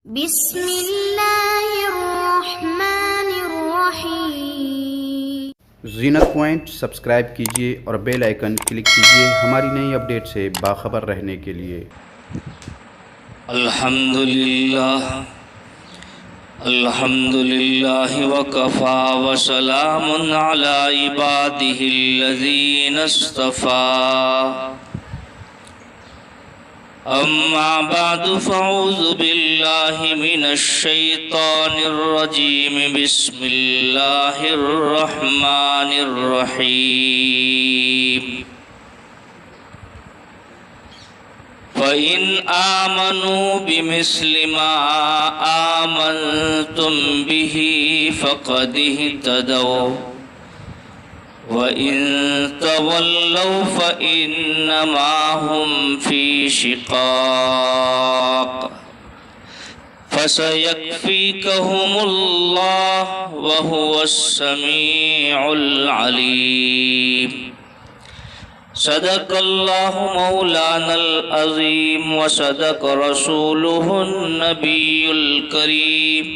بسم اللہ الرحمن الرحیم۔ زینت پوائنٹ سبسکرائب کیجئے اور بیل آئیکن کلک کیجئے ہماری نئی اپڈیٹ سے باخبر رہنے کے لیے۔ الحمدللہ وکفا وسلام علی عبادہ الذین اصطفیٰ، اما بعد فاعوذ باللہ من الشیطان الرجیم، بسم اللہ الرحمن الرحیم۔ فَإِنْ آمَنُوا بِمِثْلِ مَا آمَنْتُمْ بِهِ فَقَدِ اهْتَدَوْا، وَإِنْ تَوَلَّوْا فَإِنَّمَا هُمْ فِي شِقَاقٍ، فَسَيَكْفِيكَهُمُ اللَّهُ وَهُوَ السَّمِيعُ الْعَلِيمُ۔ صدق اللہ مولانا العظیم وصدق رسولہ النبی الکریم،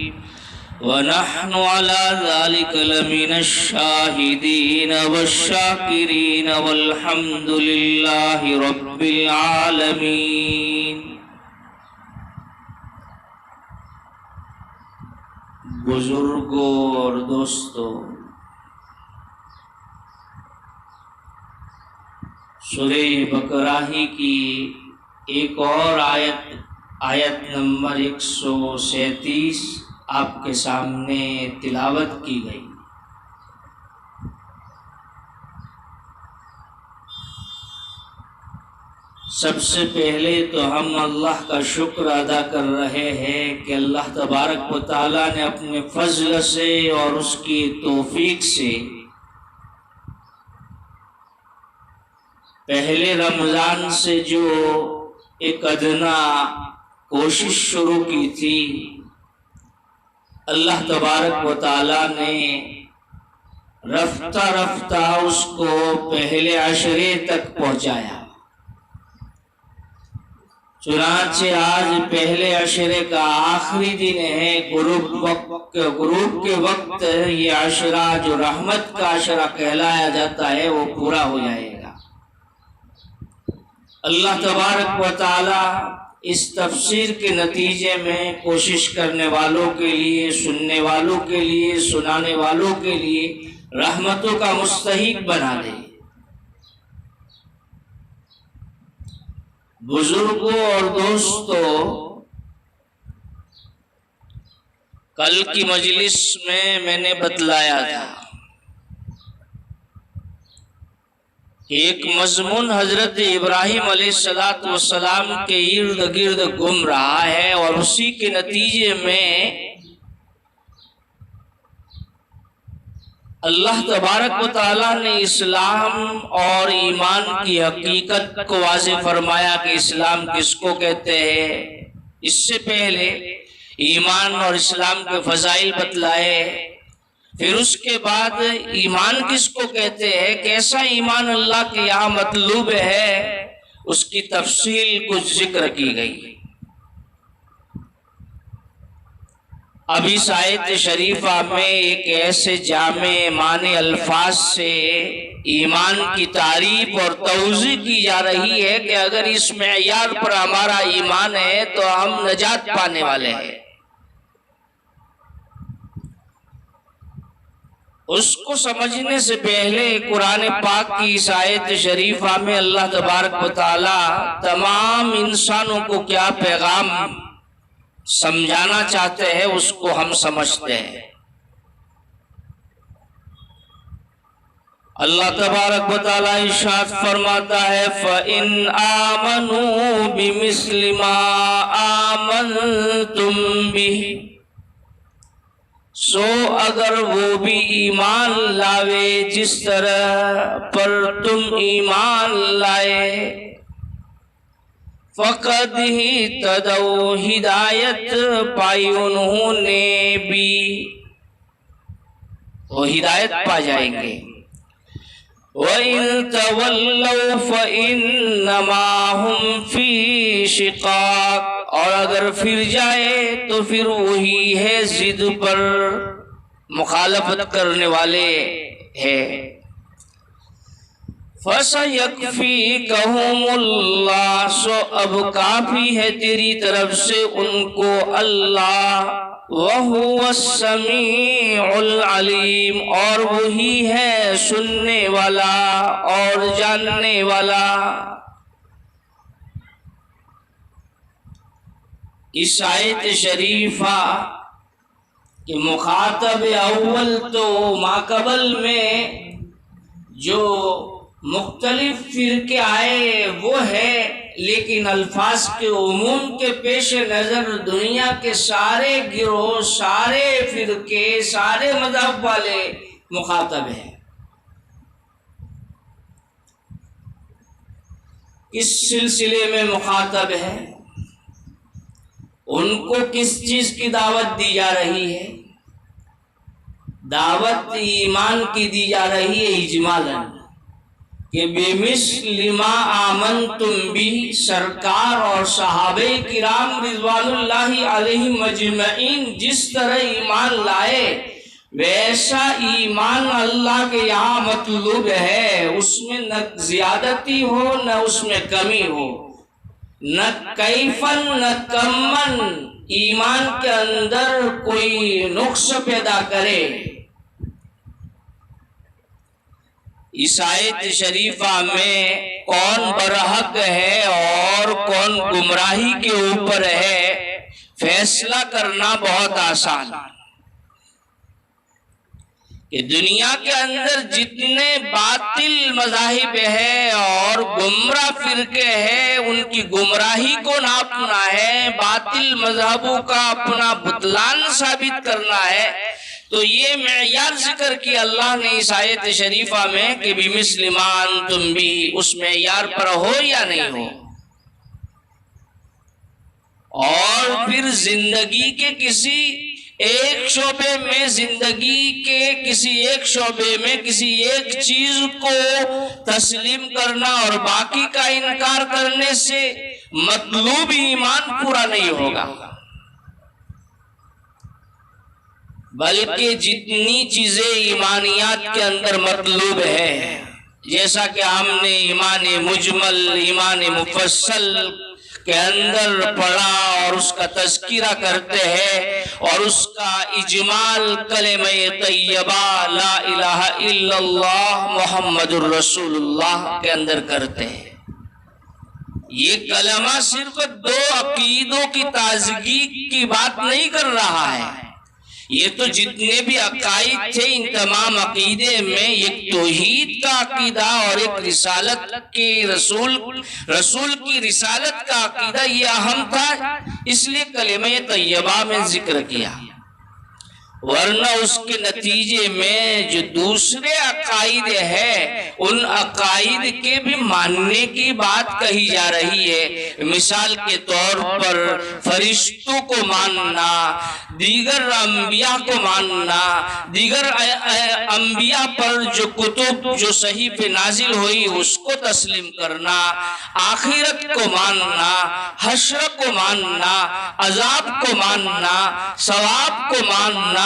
ونحن على ذلك لمن الشاہدین والشاکرین والحمد للہ رب العالمین۔ بزرگوں اور دوستوں، سورہ بقرہ کی ایک اور آیت نمبر 137 آپ کے سامنے تلاوت کی گئی۔ سب سے پہلے تو ہم اللہ کا شکر ادا کر رہے ہیں کہ اللہ تبارک و تعالیٰ نے اپنے فضل سے اور اس کی توفیق سے پہلے رمضان سے جو ایک ادنا کوشش شروع کی تھی، اللہ تبارک و تعالیٰ نے رفتہ رفتہ اس کو پہلے عشرے تک پہنچایا۔ چنانچہ آج پہلے عشرے کا آخری دن ہے، غروب کے وقت یہ عشرہ جو رحمت کا عشرہ کہلایا جاتا ہے وہ پورا ہو جائے گا۔ اللہ تبارک و تعالی اس تفسیر کے نتیجے میں کوشش کرنے والوں کے لیے، سننے والوں کے لیے، سنانے والوں کے لیے رحمتوں کا مستحق بنا دے۔ بزرگوں اور دوستوں، کل کی مجلس میں نے بتلایا تھا ایک مضمون حضرت ابراہیم علیہ السلام کے ارد گرد گھوم رہا ہے، اور اسی کے نتیجے میں اللہ تبارک و تعالیٰ نے اسلام اور ایمان کی حقیقت کو واضح فرمایا کہ اسلام کس کو کہتے ہیں۔ اس سے پہلے ایمان اور اسلام کے فضائل بتلائے، پھر اس کے بعد ایمان کس کو کہتے ہیں، کیسا ایمان اللہ کے یہاں مطلوب ہے، اس کی تفصیل کچھ ذکر کی گئی۔ اب اس آیت شریفہ میں ایک ایسے جامع معنی الفاظ سے ایمان کی تعریف اور توضیح کی جا رہی ہے کہ اگر اس معیار پر ہمارا ایمان ہے تو ہم نجات پانے والے ہیں۔ اس کو سمجھنے سے پہلے قرآن پاک کی اس آیت شریفہ میں اللہ تبارک و تعالی تمام انسانوں کو کیا پیغام سمجھانا چاہتے ہیں اس کو ہم سمجھتے ہیں۔ اللہ تبارک و تعالی ارشاد فرماتا ہے فَإِنْ آمَنُوا بِمِثْلِ مَا آمَنْتُمْ بِهِ، سو اگر وہ بھی ایمان لاوے جس طرح پر تم ایمان لائے، فقد اہتدوا، ہدایت پائی انہوں نے بھی، وہ ہدایت پا جائیں گے۔ وَإِن تَوَلَّوْا فَإِنَّمَا هُمْ فِي شِقَاقٍ، اور اگر پھر جائے تو پھر وہی ہے ضد پر مخالفت کرنے والے ہیں۔ فَسَيَكْفِيكَهُمُ اللَّهُ، سو اب کافی ہے تیری طرف سے ان کو اللہ، وَهُوَ السَّمِيعُ الْعَلِيمُ، اور وہی ہے سننے والا اور جاننے والا۔ اس آیت شریفہ کہ مخاطب اول تو ماقبل میں جو مختلف فرقے آئے وہ ہے، لیکن الفاظ کے عموم کے پیش نظر دنیا کے سارے گروہ، سارے فرقے، سارے مذہب والے مخاطب ہیں۔ کس سلسلے میں مخاطب ہے؟ ان کو کس چیز کی دعوت دی جا رہی ہے؟ دعوت ایمان کی دی جا رہی ہے اجمالاً، کہ بِمِثْلِ مَا آمَنْتُمْ بِهِ، سرکار اور صحابہ کرام رضوان اللہ علیہم اجمعین جس طرح ایمان لائے ویسا ایمان اللہ کے یہاں مطلوب ہے۔ اس میں نہ زیادتی ہو نہ اس میں کمی ہو، نہ کیفن نہ کمن ایمان کے اندر کوئی نقص پیدا کرے۔ اس آیت شریفہ میں کون برحق ہے اور کون گمراہی کے اوپر ہے، فیصلہ کرنا بہت آسان ہے۔ کہ دنیا کے اندر جتنے باطل مذاہب ہیں اور گمراہ فرقے ہیں، ان کی گمراہی کو ناپنا ہے، باطل مذہبوں کا اپنا بطلان ثابت کرنا ہے، تو یہ معیار ذکر کیا اللہ نے اس آیت شریفہ میں کہ بِمِثْلِ مَا أَنْتُمْ بِهِ، اس معیار پر ہو یا نہیں ہو۔ اور پھر زندگی کے کسی ایک شعبے میں، زندگی کے کسی ایک شعبے میں کسی ایک چیز کو تسلیم کرنا اور باقی کا انکار کرنے سے مطلوب ایمان پورا نہیں ہوگا، بلکہ جتنی چیزیں ایمانیات کے اندر مطلوب ہے، جیسا کہ ہم نے ایمان مجمل، ایمان مفصل کے اندر پڑھا اور اس کا تذکرہ کرتے ہیں، اور اس کا اجمال کلمہ طیبہ لا الہ الا اللہ محمد الرسول اللہ کے اندر کرتے ہیں۔ یہ کلمہ صرف دو عقیدوں کی تازگی کی بات نہیں کر رہا ہے، یہ تو جتنے بھی عقائد تھے ان تمام عقیدے میں ایک توحید کا عقیدہ اور ایک رسالت کی رسول کی رسالت کا عقیدہ یہ اہم تھا، اس لیے کلمہ طیبہ میں ذکر کیا۔ ورنہ اس کے نتیجے میں جو دوسرے عقائد ہیں ان عقائد کے بھی ماننے کی بات کہی جا رہی ہے۔ مثال کے طور پر فرشتوں کو ماننا، دیگر انبیاء کو ماننا، دیگر انبیاء پر جو کتب جو صحیف نازل ہوئی اس کو تسلیم کرنا، آخرت کو ماننا، حشر کو ماننا، عذاب کو ماننا، ثواب کو ماننا،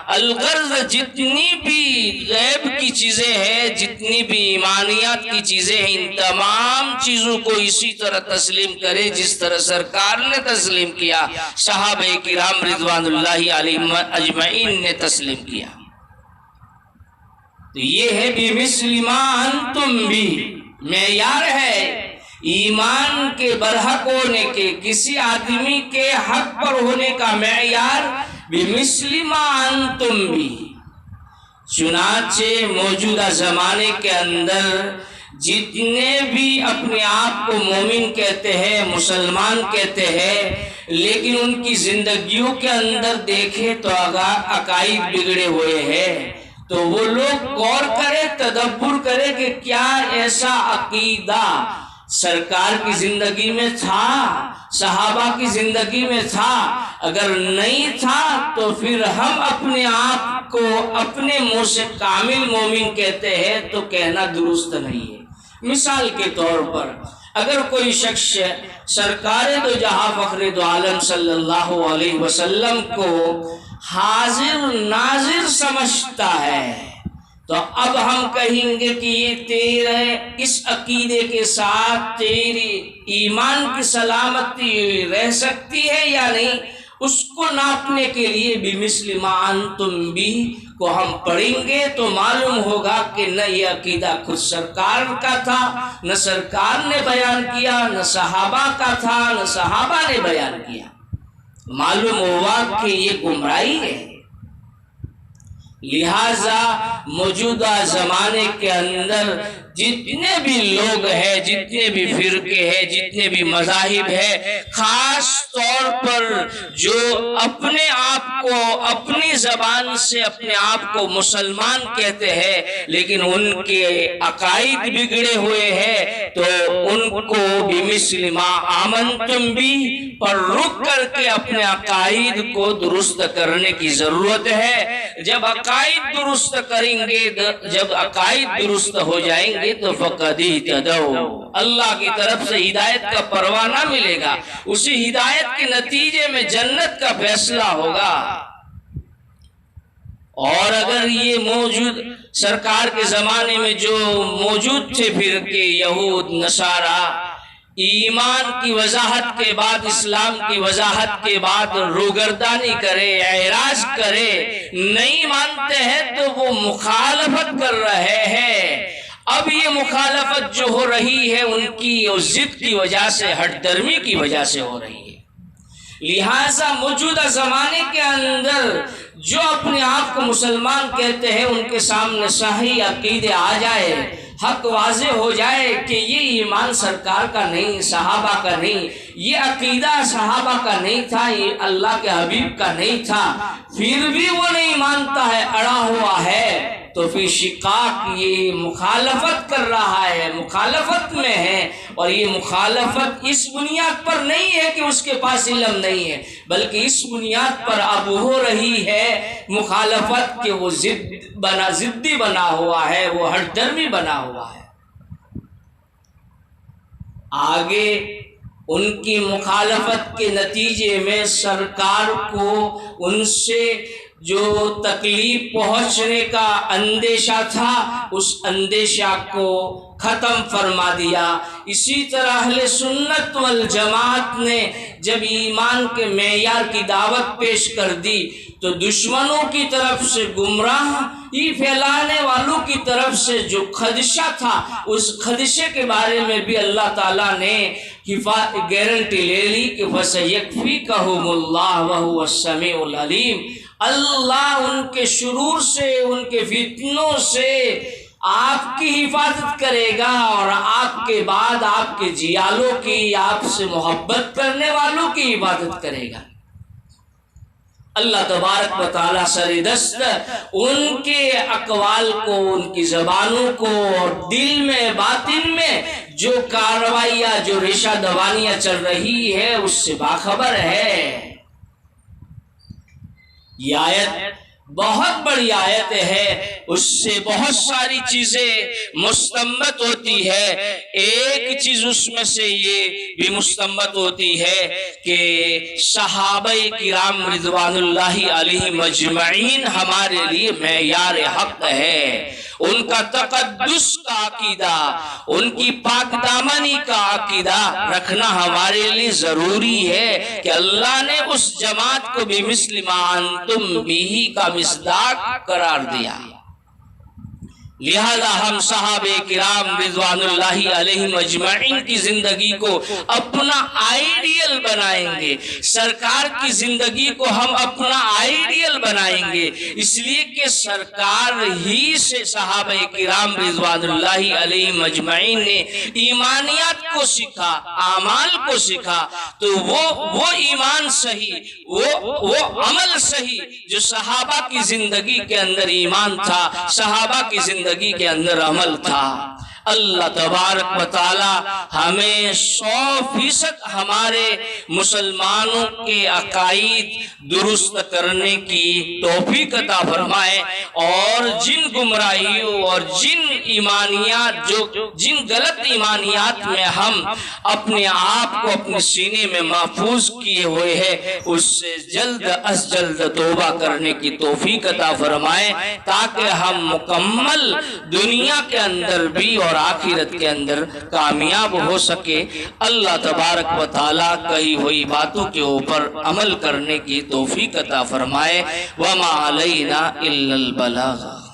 الغرض جتنی بھی غیب کی چیزیں ہیں، جتنی بھی ایمانیات کی چیزیں ہیں، ان تمام چیزوں کو اسی طرح تسلیم کرے جس طرح سرکار نے تسلیم کیا، صحابہ کرام رضوان اللہ علیہم اجمعین نے تسلیم کیا۔ تو یہ ہے بِمِثْلِ مَا أَنْتُمْ بِهِ، معیار ہے ایمان کے برحق ہونے کے، کسی آدمی کے حق پر ہونے کا معیار بِمِثْلِ مَا أَنْتُمْ بِهِ۔ چنانچہ موجودہ زمانے کے اندر جتنے بھی اپنے آپ کو مومن کہتے ہیں، مسلمان کہتے ہیں، لیکن ان کی زندگیوں کے اندر دیکھیں تو عقائد بگڑے ہوئے ہیں، تو وہ لوگ غور کرے، تدبر کرے کہ کیا ایسا عقیدہ سرکار کی زندگی میں تھا، صحابہ کی زندگی میں تھا؟ اگر نہیں تھا تو پھر ہم اپنے آپ کو اپنے منہ سے کامل مومن کہتے ہیں تو کہنا درست نہیں ہے۔ مثال کے طور پر اگر کوئی شخص سرکار دو جہاں فخر دو عالم صلی اللہ علیہ وسلم کو حاضر ناظر سمجھتا ہے تو اب ہم کہیں گے کہ یہ تیرے اس عقیدے کے ساتھ تیری ایمان کی سلامتی رہ سکتی ہے یا نہیں، اس کو ناپنے کے لیے بمثل ما انتم بھی کو ہم پڑھیں گے تو معلوم ہوگا کہ نہ یہ عقیدہ خود سرکار کا تھا، نہ سرکار نے بیان کیا، نہ صحابہ کا تھا، نہ صحابہ نے بیان کیا۔ معلوم ہوا کہ یہ گمراہی ہے۔ لہذا موجودہ زمانے کے اندر جتنے بھی لوگ ہیں، جتنے بھی فرقے ہیں، جتنے بھی مذاہب ہیں، خاص طور پر جو اپنے آپ کو اپنی زبان سے اپنے آپ کو مسلمان کہتے ہیں لیکن ان کے عقائد بگڑے ہوئے ہیں، تو ان کو بمثل ما آمنتم بھی پر رک کر کے اپنے عقائد کو درست کرنے کی ضرورت ہے۔ جب عقائد درست کریں گے، جب عقائد درست ہو جائیں گے تو فقد اہتدوا، اللہ کی طرف سے ہدایت کا پروانہ ملے گا، اسی ہدایت کے نتیجے میں جنت کا فیصلہ ہوگا۔ اور اگر یہ موجود سرکار کے زمانے میں جو موجود تھے فرقے یہود نصارہ، ایمان کی وضاحت کے بعد، اسلام کی وضاحت کے بعد روگردانی کرے، اعراض کرے، نہیں مانتے ہیں تو وہ مخالفت کر رہے ہیں۔ اب یہ مخالفت جو ہو رہی ہے ان کی ضد کی وجہ سے، ہٹ درمی کی وجہ سے ہو رہی ہے۔ لہٰذا موجودہ زمانے کے اندر جو اپنے آپ کو مسلمان کہتے ہیں ان کے سامنے صحیح عقیدے آ جائے، حق واضح ہو جائے کہ یہ ایمان سرکار کا نہیں، صحابہ کا نہیں، یہ عقیدہ صحابہ کا نہیں تھا، یہ اللہ کے حبیب کا نہیں تھا، پھر بھی وہ نہیں مانتا ہے، اڑا ہوا ہے، تو پھر شقاق یہ مخالفت کر رہا ہے، مخالفت میں ہے۔ اور یہ مخالفت اس بنیاد پر نہیں ہے کہ اس کے پاس علم نہیں ہے، بلکہ اس بنیاد پر اب ہو رہی ہے مخالفت کہ وہ ضدی بنا ہوا ہے، وہ ہٹ درمی بنا ہوا ہے۔ آگے ان کی مخالفت کے نتیجے میں سرکار کو ان سے جو تکلیف پہنچنے کا اندیشہ تھا، اس اندیشہ کو ختم فرما دیا۔ اسی طرح اہل سنت والجماعت نے جب ایمان کے معیار کی دعوت پیش کر دی تو دشمنوں کی طرف سے، گمراہی پھیلانے والوں کی طرف سے جو خدشہ تھا، اس خدشے کے بارے میں بھی اللہ تعالیٰ نے گارنٹی لے لی کہ فَسَيَكْفِيكَهُمُ اللَّهُ وَهُوَ السَّمِيعُ الْعَلِيمُ، اللہ ان کے شرور سے، ان کے فتنوں سے آپ کی حفاظت کرے گا، اور آپ کے بعد آپ کے جیالوں کی، آپ سے محبت کرنے والوں کی حفاظت کرے گا۔ اللہ تبارک و تعالیٰ سردست ان کے اقوال کو، ان کی زبانوں کو، اور دل میں باطن میں جو کارروائیاں، جو ریشہ دوانیاں چل رہی ہے اس سے باخبر ہے۔ یہ آیت بہت بڑی آیت ہے، اس سے بہت ساری چیزیں مستنبط ہوتی ہے۔ ایک چیز اس میں سے یہ بھی مستنبط ہوتی ہے کہ صحابہ کرام رضوان اللہ علیہم اجمعین ہمارے لیے معیار حق ہے۔ ان کا تقدس کا عقیدہ، ان کی پاک دامنی کا عقیدہ رکھنا ہمارے لیے ضروری ہے کہ اللہ نے اس جماعت کو بمثل ما انتم بھی کا مصداق قرار دیا۔ لہذا ہم صحابہ کرام رضوان اللہ علیہم اجمعین کی زندگی کو اپنا آئیڈیل بنائیں گے، سرکار کی زندگی کو ہم اپنا آئیڈیل بنائیں گے، اس لیے کہ سرکار ہی سے صحابہ کرام رضوان اللہ علیہم اجمعین نے ایمانیات کو سیکھا، اعمال کو سیکھا، تو وہ ایمان صحیح، وہ عمل صحیح جو صحابہ کی زندگی کے اندر ایمان تھا، صحابہ کی زندگی کے اندر عمل تھا۔ اللہ تبارک و تعالی ہمیں 100% ہمارے مسلمانوں کے عقائد درست کرنے کی توفیق عطا فرمائے، اور جن گمراہیوں اور جن غلط ایمانیات میں ہم اپنے آپ کو اپنے سینے میں محفوظ کیے ہوئے ہیں اس سے جلد از جلد توبہ کرنے کی توفیق عطا فرمائے، تاکہ ہم مکمل دنیا کے اندر بھی اور آخرت کے اندر کامیاب ہو سکے۔ اللہ تبارک و تعالیٰ کہی ہوئی باتوں کے اوپر عمل کرنے کی توفیق عطا فرمائے۔ وما علینا الا البلاغ۔